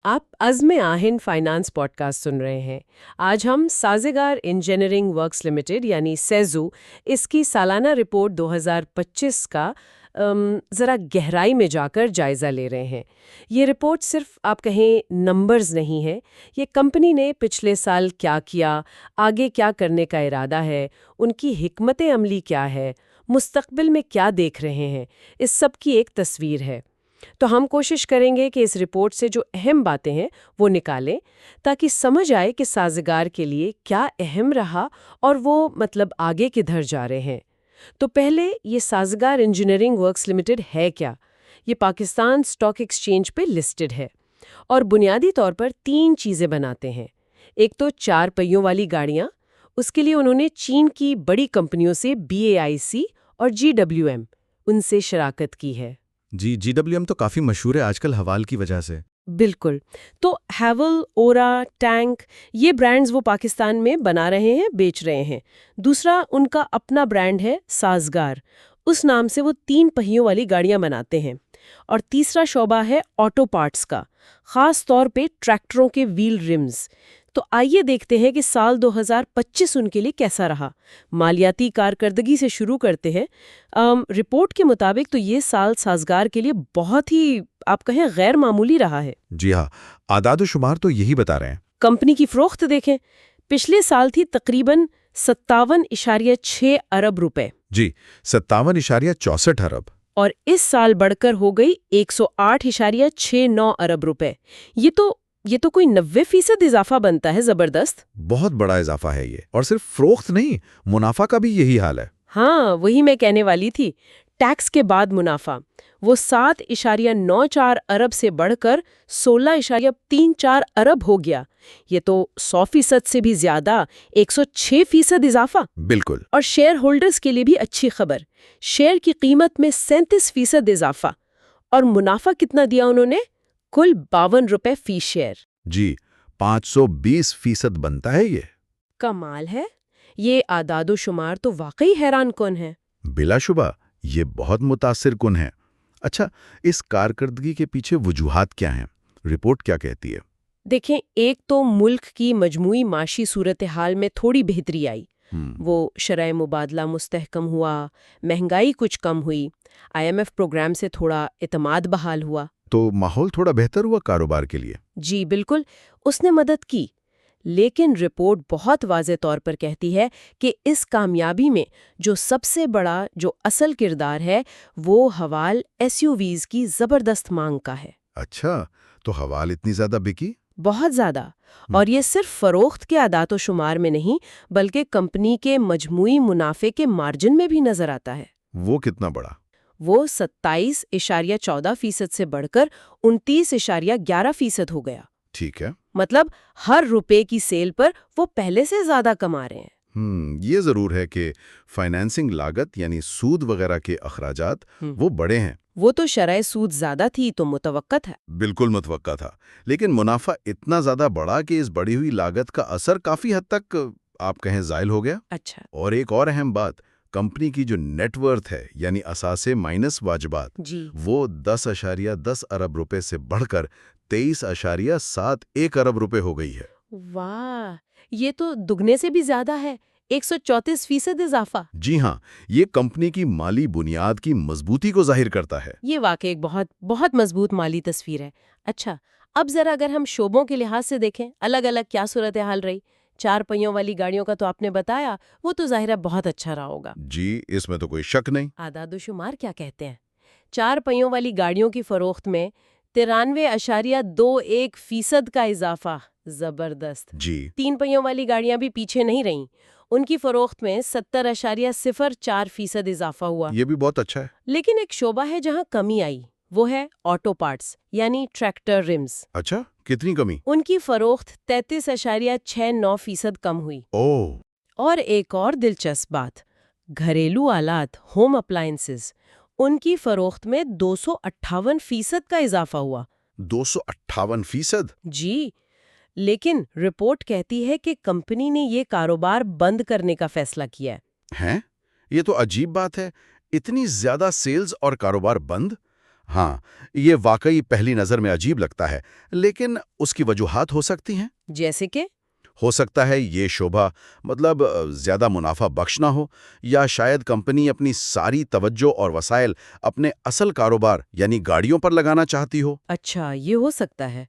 آپ عزم آہن فائنانس پوڈ کاسٹ سن رہے ہیں۔ آج ہم سازگار انجینئرنگ ورکس لمیٹڈ یعنی سیزو اس کی سالانہ رپورٹ 2025 کا ذرا گہرائی میں جا کر جائزہ لے رہے ہیں۔ یہ رپورٹ صرف آپ کہیں نمبرز نہیں ہے، یہ کمپنی نے پچھلے سال کیا کیا، آگے کیا کرنے کا ارادہ ہے، ان کی حکمت عملی کیا ہے، مستقبل میں کیا دیکھ رہے ہیں، اس سب کی ایک تصویر ہے۔ تو ہم کوشش کریں گے کہ اس رپورٹ سے جو اہم باتیں ہیں وہ نکالیں تاکہ سمجھ آئے کہ سازگار کے لیے کیا اہم رہا اور وہ آگے کدھر جا رہے ہیں۔ تو پہلے یہ سازگار انجینئرنگ ورکس لمیٹڈ ہے کیا؟ یہ پاکستان اسٹاک ایکسچینج پہ لسٹڈ ہے اور بنیادی طور پر 3 چیزیں بناتے ہیں۔ ایک تو 4 پہیوں والی گاڑیاں، اس کے لیے انہوں نے چین کی بڑی کمپنیوں سے BAIC اور GWM ان سے شراکت کی ہے۔ جی GWM تو کافی مشہور ہے آج کل حوال کی وجہ سے۔ بالکل، تو ہیول، اورا، ٹینک یہ برانڈز وہ پاکستان میں بنا رہے ہیں، بیچ رہے ہیں۔ دوسرا ان کا اپنا برانڈ ہے سازگار، اس نام سے وہ 3 پہیوں والی گاڑیاں بناتے ہیں۔ اور تیسرا شعبہ ہے آٹو پارٹس کا، خاص طور پہ ٹریکٹروں کے ویل رمز۔ تو آئیے دیکھتے ہیں کہ سال 2025 ان کے لیے کیسا رہا۔ مالیاتی کارکردگی سے شروع کرتے ہیں۔ رپورٹ کے مطابق تو یہ سال سازگار کے لیے بہت ہی آپ کہیں غیر معمولی رہا ہے۔ جی ہاں، اعداد و شمار تو یہی بتا رہے ہیں۔ کمپنی کی فروخت دیکھیں، پچھلے سال تھی تقریباً 57.6 ارب روپے۔ جی 57.64 ارب۔ اور اس سال بڑھ کر ہو گئی 108.69 ارب روپے۔ یہ تو کوئی 90% اضافہ بنتا ہے، زبردست۔ بہت بڑا اضافہ ہے یہ، اور صرف فروخت نہیں، منافع کا بھی یہی حال ہے۔ ہاں، وہی میں کہنے والی تھی، ٹیکس کے بعد منافع وہ 7.94 ارب سے بڑھ کر 16.34 ارب ہو گیا۔ یہ تو 100% سے بھی زیادہ، 106% اضافہ۔ بالکل۔ اور شیئر ہولڈرز کے لیے بھی اچھی خبر، شیئر کی قیمت میں 37% اضافہ۔ اور منافع کتنا دیا انہوں نے؟ کل 52 روپے فی شیئر۔ جی 520% بنتا ہے یہ۔ کمال ہے، یہ اعداد و شمار تو واقعی حیران کن ہے۔ بلا شبہ یہ بہت متاثر کن ہے۔ اچھا، اس کارکردگی کے پیچھے وجوہات کیا ہیں؟ رپورٹ کیا کہتی ہے؟ دیکھیں، ایک تو ملک کی مجموعی معاشی صورتحال میں تھوڑی بہتری آئی۔ وہ شرح مبادلہ مستحکم ہوا، مہنگائی کچھ کم ہوئی، IMF پروگرام سے تھوڑا اعتماد بحال ہوا۔ تو ماحول تھوڑا بہتر ہوا کاروبار کے لیے؟ جی بالکل، اس نے مدد کی۔ لیکن رپورٹ بہت واضح طور پر کہتی ہے کہ اس کامیابی میں جو سب سے بڑا جو اصل کردار ہے وہ حوال SUVs کی زبردست مانگ کا ہے۔ اچھا، تو حوال اتنی زیادہ بکی؟ بہت زیادہ، اور یہ صرف فروخت کے اعداد و شمار میں نہیں بلکہ کمپنی کے مجموعی منافع کے مارجن میں بھی نظر آتا ہے۔ وہ کتنا بڑا؟ وہ 27.14% سے بڑھ کر 29.11% ہو گیا۔ ٹھیک ہے۔ مطلب ہر روپے کی سیل پر وہ پہلے سے زیادہ کما رہے ہیں۔ یہ ضرور ہے کہ فائنانسنگ لاگت یعنی سود وغیرہ کے اخراجات وہ بڑے ہیں۔ وہ تو شرح سود زیادہ تھی تو متوقع تھا۔ بالکل متوقع تھا، لیکن منافع اتنا زیادہ بڑا کہ اس بڑھی ہوئی لاگت کا اثر کافی حد تک آپ کہیں زائل ہو گیا۔ اچھا۔ اور ایک اور اہم بات، کمپنی کی جو نیٹ ورتھ ہے یعنی اثاثے مائنس واجبات، وہ 10.10 ارب روپے سے بڑھ کر 23.71 ارب روپے ہو گئی ہے۔ واہ، یہ تو دگنے سے بھی زیادہ ہے، 134% اضافہ۔ جی ہاں، یہ کمپنی کی مالی بنیاد کی مضبوطی کو ظاہر کرتا ہے۔ یہ واقعی ایک بہت مضبوط مالی تصویر ہے۔ اچھا، اب ذرا اگر ہم شعبوں کے لحاظ سے دیکھیں، الگ الگ کیا صورتحال رہی؟ 4 پہیوں والی گاڑیوں کا تو آپ نے بتایا، وہ تو ظاہرہ بہت اچھا رہا ہوگا۔ جی، اس میں تو کوئی شک نہیں۔ اعداد و شمار کیا کہتے ہیں؟ 4 پہیوں والی گاڑیوں کی فروخت میں 93.21% کا اضافہ، زبردست۔ جی 3 پہیوں والی گاڑیاں بھی پیچھے نہیں رہیں، ان کی فروخت میں 70.04% اضافہ ہوا۔ یہ بھی بہت اچھا ہے۔ لیکن ایک شعبہ ہے جہاں کمی آئی، وہ ہے آٹو پارٹس یعنی ٹریکٹر رمز۔ اچھا، کتنی کمی؟ ان کی فروخت 33.69% کم ہوئی۔ اور ایک اور دلچسپ بات، گھریلو آلات، ہوم اپلائنسز، ان کی فروخت میں 258% کا اضافہ ہوا۔ 258%؟ جی، لیکن رپورٹ کہتی ہے کہ کمپنی نے یہ کاروبار بند کرنے کا فیصلہ کیا ہے۔ یہ تو عجیب بات ہے، اتنی زیادہ سیلز اور کاروبار بند؟ ہاں، یہ واقعی پہلی نظر میں عجیب لگتا ہے، لیکن اس کی وجوہات ہو سکتی ہیں۔ جیسے کہ؟ ہو سکتا ہے یہ شعبہ زیادہ منافع بخش نہ ہو، یا شاید کمپنی اپنی ساری توجہ اور وسائل اپنے اصل کاروبار یعنی گاڑیوں پر لگانا چاہتی ہو۔ اچھا، یہ ہو سکتا ہے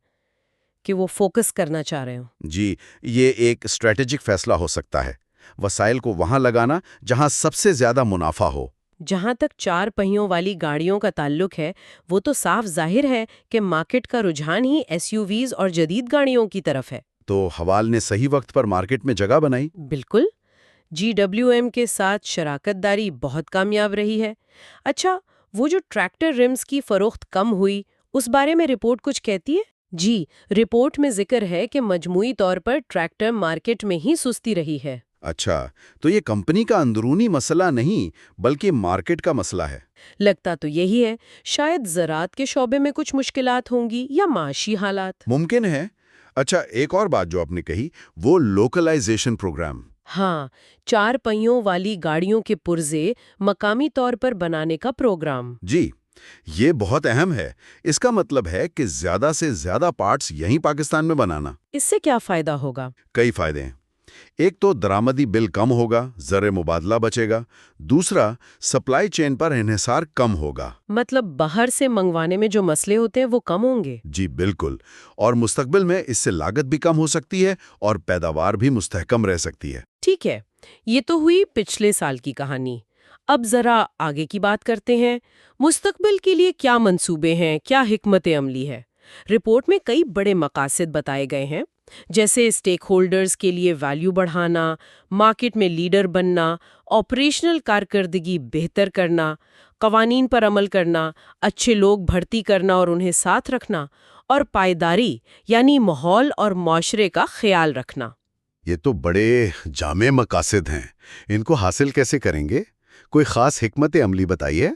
کہ وہ فوکس کرنا چاہ رہے ہوں۔ جی، یہ ایک اسٹریٹجک فیصلہ ہو سکتا ہے، وسائل کو وہاں لگانا جہاں سب سے زیادہ منافع ہو۔ جہاں تک 4 پہیوں والی گاڑیوں کا تعلق ہے، وہ تو صاف ظاہر ہے کہ مارکیٹ کا رجحان ہی ایس یو ویز اور جدید گاڑیوں کی طرف ہے۔ تو حوال نے صحیح وقت پر مارکیٹ میں جگہ بنائی۔ بالکل، GWM کے ساتھ شراکت داری بہت کامیاب رہی ہے۔ اچھا، وہ جو ٹریکٹر رمز کی فروخت کم ہوئی، اس بارے میں رپورٹ کچھ کہتی ہے؟ جی، رپورٹ میں ذکر ہے کہ مجموعی طور پر ٹریکٹر مارکیٹ میں ہی سستی رہی ہے۔ اچھا، تو یہ کمپنی کا اندرونی مسئلہ نہیں بلکہ مارکیٹ کا مسئلہ ہے۔ لگتا تو یہی ہے، شاید زراعت کے شعبے میں کچھ مشکلات ہوں گی یا معاشی حالات۔ ممکن ہے۔ اچھا، ایک اور بات جو آپ نے کہی، وہ لوکلائزیشن پروگرام۔ ہاں، 4 پہیوں والی گاڑیوں کے پرزے مقامی طور پر بنانے کا پروگرام۔ جی، یہ بہت اہم ہے۔ اس کا مطلب ہے کہ زیادہ سے زیادہ پارٹس یہیں پاکستان میں بنانا۔ اس سے کیا فائدہ ہوگا؟ کئی فائدے ہیں۔ ایک تو درآمدی بل کم ہوگا، زر مبادلہ بچے گا۔ دوسرا، سپلائی چین پر انحصار کم ہوگا۔ مطلب باہر سے منگوانے میں جو مسئلے ہوتے ہیں وہ کم ہوں گے۔ جی بالکل، اور مستقبل میں اس سے لاگت بھی کم ہو سکتی ہے اور پیداوار بھی مستحکم رہ سکتی ہے۔ ٹھیک ہے، یہ تو ہوئی پچھلے سال کی کہانی۔ اب ذرا آگے کی بات کرتے ہیں۔ مستقبل کے لیے کیا منصوبے ہیں، کیا حکمت عملی ہے؟ رپورٹ میں کئی بڑے مقاصد بتائے گئے ہیں، جیسے اسٹیک ہولڈرز کے لیے ویلیو بڑھانا، مارکیٹ میں لیڈر بننا، آپریشنل کارکردگی بہتر کرنا، قوانین پر عمل کرنا، اچھے لوگ بھرتی کرنا اور انہیں ساتھ رکھنا، اور پائیداری یعنی ماحول اور معاشرے کا خیال رکھنا۔ یہ تو بڑے جامع مقاصد ہیں۔ ان کو حاصل کیسے کریں گے؟ کوئی خاص حکمت عملی بتائیے۔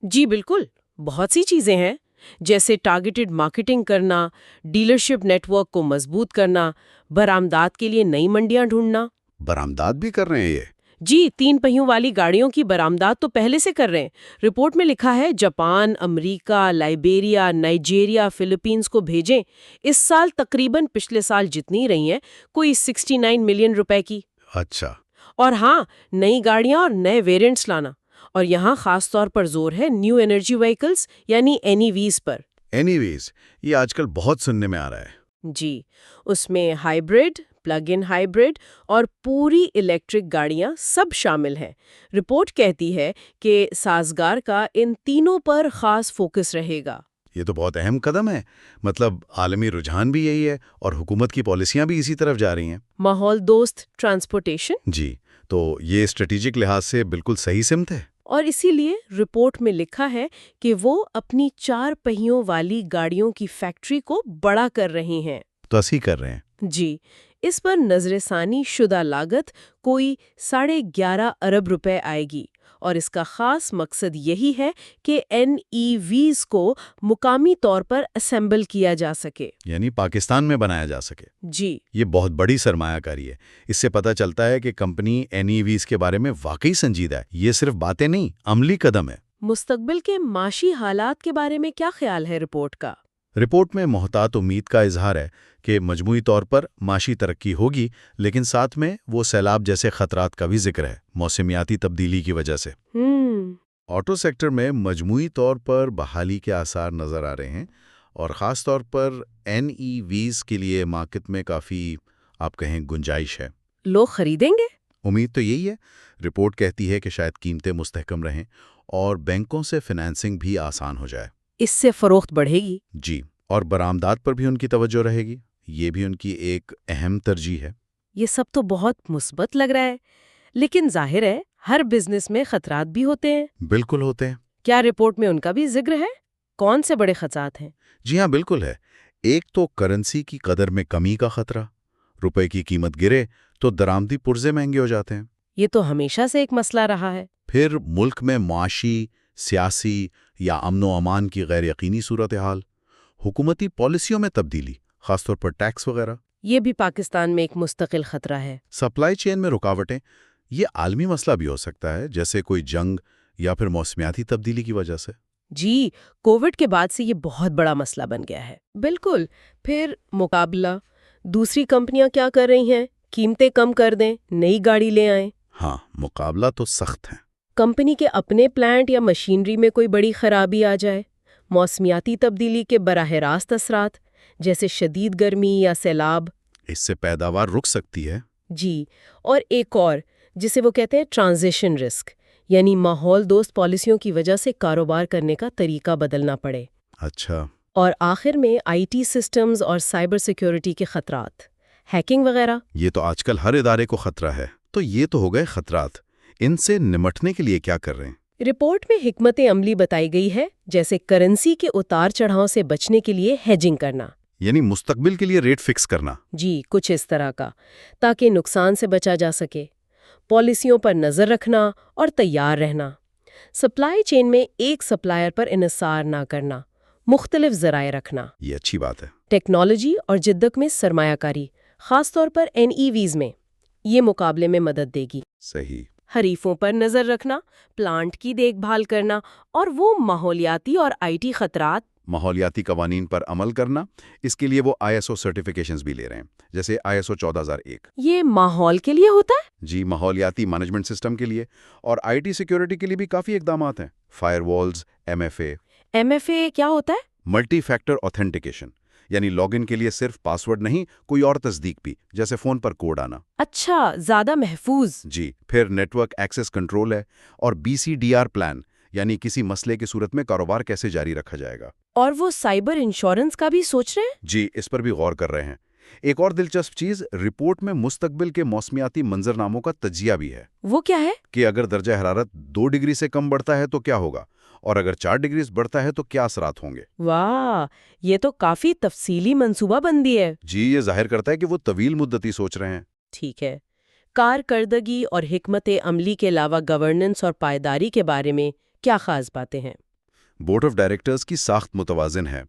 جی بالکل، بہت سی چیزیں ہیں، جیسے ٹارگیٹڈ مارکیٹنگ کرنا، ڈیلرشپ نیٹ ورک کو مضبوط کرنا، برآمدات کے لیے نئی منڈیاں ڈھونڈنا۔ برآمدات بھی کر رہے ہیں یہ؟ جی، 3 پہیوں والی گاڑیوں کی برآمدات تو پہلے سے کر رہے ہیں۔ رپورٹ میں لکھا ہے جاپان، امریکہ، لائبیریا، نائجیریا، فلپینز کو بھیجیں۔ اس سال تقریباً پچھلے سال جتنی رہی ہیں، کوئی 69 ملین روپے کی۔ اچھا۔ اور ہاں، نئی گاڑیاں اور نئے ویریئنٹس لانا، اور یہاں خاص طور پر زور ہے نیو انرجی وہیکلز یعنی NEVs پر۔ اینی ویز، یہ آج کل بہت سننے میں آ رہا ہے۔ جی، اس میں ہائیبرڈ، پلگ ان ہائیبرڈ اور پوری الیکٹرک گاڑیاں سب شامل ہیں۔ رپورٹ کہتی ہے کہ سازگار کا ان تینوں پر خاص فوکس رہے گا۔ یہ تو بہت اہم قدم ہے۔ مطلب عالمی رجحان بھی یہی ہے اور حکومت کی پالیسیاں بھی اسی طرف جا رہی ہیں۔ ماحول دوست ٹرانسپورٹیشن۔ جی، تو یہ اسٹریٹجک لحاظ سے بالکل صحیح سمت ہے۔ اور اسی لیے رپورٹ میں لکھا ہے کہ وہ اپنی 4 پہیوں والی گاڑیوں کی فیکٹری کو بڑا کر رہی ہیں۔ توسیع کر رہے ہیں۔ جی، اس پر نظر ثانی شدہ لاگت کوئی 11.5 ارب روپے آئے گی، اور اس کا خاص مقصد یہی ہے کہ NEVs کو مقامی طور پر اسمبل کیا جا سکے، یعنی پاکستان میں بنایا جا سکے۔ جی، یہ بہت بڑی سرمایہ کاری ہے۔ اس سے پتہ چلتا ہے کہ کمپنی NEVs کے بارے میں واقعی سنجیدہ ہے۔ یہ صرف باتیں نہیں، عملی قدم ہے۔ مستقبل کے معاشی حالات کے بارے میں کیا خیال ہے رپورٹ کا؟ رپورٹ میں محتاط امید کا اظہار ہے کہ مجموعی طور پر معاشی ترقی ہوگی، لیکن ساتھ میں وہ سیلاب جیسے خطرات کا بھی ذکر ہے، موسمیاتی تبدیلی کی وجہ سے۔ آٹو سیکٹر میں مجموعی طور پر بحالی کے آثار نظر آ رہے ہیں، اور خاص طور پر NEVs کے لیے مارکیٹ میں کافی آپ کہیں گنجائش ہے۔ لوگ خریدیں گے؟ امید تو یہی ہے۔ رپورٹ کہتی ہے کہ شاید قیمتیں مستحکم رہیں اور بینکوں سے فنانسنگ بھی آسان ہو جائے۔ اس سے فروخت بڑھے گی۔ جی، اور برآمدات پر بھی ان کی توجہ رہے گی۔ یہ بھی ان کی ایک اہم ترجیح ہے۔ یہ سب تو بہت مثبت لگ رہا ہے، لیکن ظاہر ہے ہر بزنس میں خطرات بھی ہوتے ہیں۔ بالکل ہوتے ہیں۔ کیا رپورٹ میں ان کا بھی ذکر ہے؟ کون سے بڑے خطرات ہیں؟ جی ہاں، بالکل ہے۔ ایک تو کرنسی کی قدر میں کمی کا خطرہ۔ روپے کی قیمت گرے تو درآمدی پرزے مہنگے ہو جاتے ہیں۔ یہ تو ہمیشہ سے ایک مسئلہ رہا ہے۔ پھر ملک میں معاشی، سیاسی یا امن و امان کی غیر یقینی صورتحال، حکومتی پالیسیوں میں تبدیلی، خاص طور پر ٹیکس وغیرہ۔ یہ بھی پاکستان میں ایک مستقل خطرہ ہے۔ سپلائی چین میں رکاوٹیں، یہ عالمی مسئلہ بھی ہو سکتا ہے، جیسے کوئی جنگ یا پھر موسمیاتی تبدیلی کی وجہ سے۔ جی، کووڈ کے بعد سے یہ بہت بڑا مسئلہ بن گیا ہے۔ بالکل۔ پھر مقابلہ، دوسری کمپنیاں کیا کر رہی ہیں؟ قیمتیں کم کر دیں، نئی گاڑی لے آئیں۔ ہاں، مقابلہ تو سخت ہے۔ کمپنی کے اپنے پلانٹ یا مشینری میں کوئی بڑی خرابی آ جائے، موسمیاتی تبدیلی کے براہ راست اثرات جیسے شدید گرمی یا سیلاب۔ اس سے پیداوار رک سکتی ہے۔ جی، اور ایک اور جسے وہ کہتے ہیں ٹرانزیشن رسک، یعنی ماحول دوست پالیسیوں کی وجہ سے کاروبار کرنے کا طریقہ بدلنا پڑے۔ اچھا۔ اور آخر میں آئی ٹی سسٹمز اور سائبر سیکیورٹی کے خطرات، ہیکنگ وغیرہ۔ یہ تو آج کل ہر ادارے کو خطرہ ہے۔ تو یہ تو ہو گئے خطرات، ان سے نمٹنے کے لیے کیا کر رہے ہیں؟ رپورٹ میں حکمت عملی بتائی گئی ہے، جیسے کرنسی کے اتار چڑھاؤ سے بچنے کے لیے ہیجنگ کرنا، یعنی مستقبل کے لیے ریٹ فکس کرنا۔ جی کچھ اس طرح کا، تاکہ نقصان سے بچا جا سکے، پالیسیوں پر نظر رکھنا اور تیار رہنا، سپلائی چین میں ایک سپلائر پر انحصار نہ کرنا، مختلف ذرائع رکھنا۔ یہ اچھی بات ہے۔ ٹیکنالوجی اور جدت میں سرمایہ کاری، خاص طور پر NEVs میں، یہ مقابلے میں مدد دے گی۔ صحیح۔ حریفوں پر نظر رکھنا، پلانٹ کی دیکھ بھال کرنا اور وہ ماحولیاتی اور IT خطرات۔ ماحولیاتی قوانین پر عمل کرنا، اس کے لیے وہ ISO سرٹیفیکیشنز بھی لے رہے ہیں، جیسے ISO 14001۔ یہ ماحول کے لیے ہوتا ہے؟ جی، ماحولیاتی مینجمنٹ سسٹم کے لیے، اور IT سیکیورٹی کے لیے بھی کافی اقدامات ہیں، فائر والز، MFA۔ MFA کیا ہوتا ہے؟ ملٹی فیکٹر آتھینٹیکیشن، یعنی لاگ ان کے لیے صرف پاسورڈ نہیں، کوئی اور تصدیق بھی، جیسے فون پر کوڈ آنا۔ اچھا، زیادہ محفوظ۔ جی، پھر نیٹ ورک ایکسس کنٹرول ہے، اور BCDR پلان، یعنی کسی مسئلے کی صورت میں کاروبار کیسے جاری رکھا جائے گا۔ اور وہ سائبر انشورنس کا بھی سوچ رہے ہیں؟ جی، اس پر بھی غور کر رہے ہیں۔ ایک اور دلچسپ چیز، رپورٹ میں مستقبل کے موسمیاتی منظرناموں کا تجزیہ بھی ہے۔ وہ کیا ہے؟ کہ اگر درجہ حرارت 2 ڈگری سے کم بڑھتا ہے تو کیا ہوگا، اور اگر 4 ڈگری بڑھتا ہے تو کیا اثرات ہوں گے۔ واہ، یہ تو کافی تفصیلی منصوبہ بندی ہے۔ جی، یہ ظاہر کرتا ہے کہ وہ طویل مدتی سوچ رہے ہیں۔ ٹھیک ہے۔ کارکردگی اور حکمت عملی کے علاوہ گورننس اور پائیداری کے بارے میں کیا خاص باتیں ہیں؟ بورڈ آف ڈائریکٹرز کی ساخت متوازن ہے،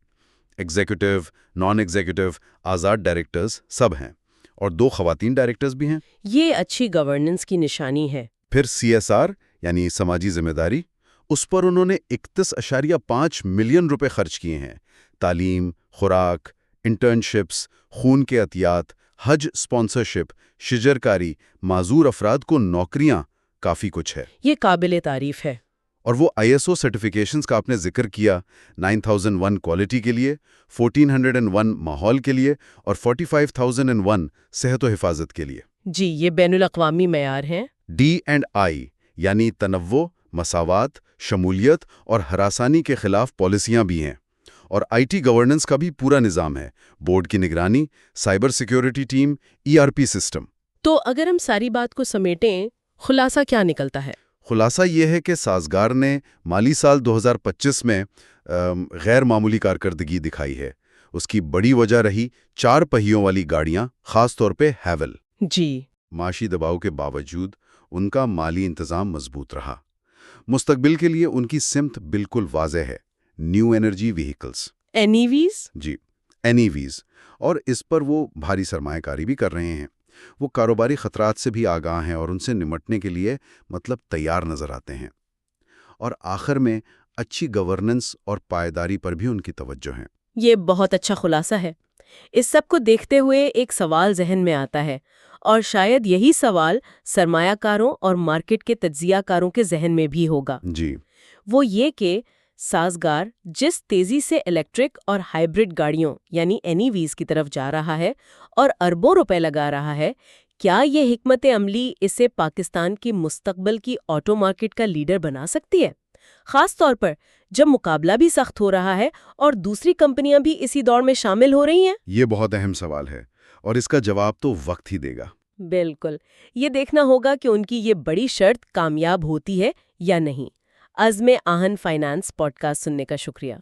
ایگزیکٹو، نان ایگزیکٹو، آزاد ڈائریکٹرز سب ہیں، اور 2 خواتین ڈائریکٹرز بھی ہیں۔ یہ اچھی گورننس کی نشانی ہے۔ پھر CSR یعنی سماجی ذمہ داری، اس پر انہوں نے 31.5 ملین روپے خرچ کیے ہیں۔ تعلیم، خوراک، انٹرنشپس، خون کے عطیات، حج اسپانسرشپ، شجرکاری، معذور افراد کو نوکریاں، کافی کچھ ہے۔ یہ قابل تعریف ہے۔ اور وہ ISO سرٹیفیکیشنز کا آپ نے ذکر کیا، 9001 کوالٹی کے لیے، 1401 ماحول کے لیے، اور 45001 صحت و حفاظت کے لیے۔ جی، یہ بین الاقوامی معیار ہیں۔ D&I یعنی تنوع، مساوات، شمولیت اور ہراسانی کے خلاف پالیسیاں بھی ہیں، اور IT گورننس کا بھی پورا نظام ہے، بورڈ کی نگرانی، cyber security team, ERP system. تو اگر ہم ساری بات کو سمیٹیں، خلاصہ کیا نکلتا ہے؟ خلاصہ یہ ہے کہ سازگار نے مالی سال 2025 میں غیر معمولی کارکردگی دکھائی ہے۔ اس کی بڑی وجہ رہی 4 پہیوں والی گاڑیاں، خاص طور پہ ہیول۔ جی، معاشی دباؤ کے باوجود ان کا مالی انتظام مضبوط رہا۔ مستقبل کے لیے ان کی سمت بالکل واضح ہے، نیو انرجی وہیکلز۔ NEVs؟ جی، NEVs، اور اس پر وہ بھاری سرمایہ کاری بھی کر رہے ہیں۔ وہ کاروباری خطرات سے بھی آگاہ ہیں اور ان سے نمٹنے کے لیے تیار نظر آتے ہیں۔ اور آخر میں اچھی گورننس اور پائیداری پر بھی ان کی توجہ ہے۔ یہ بہت اچھا خلاصہ ہے۔ اس سب کو دیکھتے ہوئے ایک سوال ذہن میں آتا ہے، اور شاید یہی سوال سرمایہ کاروں اور مارکیٹ کے تجزیہ کاروں کے ذہن میں بھی ہوگا۔ جی، وہ یہ کہ سازگار جس تیزی سے الیکٹرک اور ہائبرڈ گاڑیوں یعنی NEVs کی طرف جا رہا ہے اور اربوں روپے لگا رہا ہے، کیا یہ حکمت عملی اسے پاکستان کی مستقبل کی آٹو مارکیٹ کا لیڈر بنا سکتی ہے؟ خاص طور پر جب مقابلہ بھی سخت ہو رہا ہے اور دوسری کمپنیاں بھی اسی دوڑ میں شامل ہو رہی ہیں؟ یہ بہت اہم سوال ہے، اور اس کا جواب تو وقت ہی دے گا۔ بالکل، یہ دیکھنا ہوگا کہ ان کی یہ بڑی شرط کامیاب ہوتی ہے یا نہیں۔ عزم آہن فائنانس پوڈ کاسٹ سننے کا شکریہ۔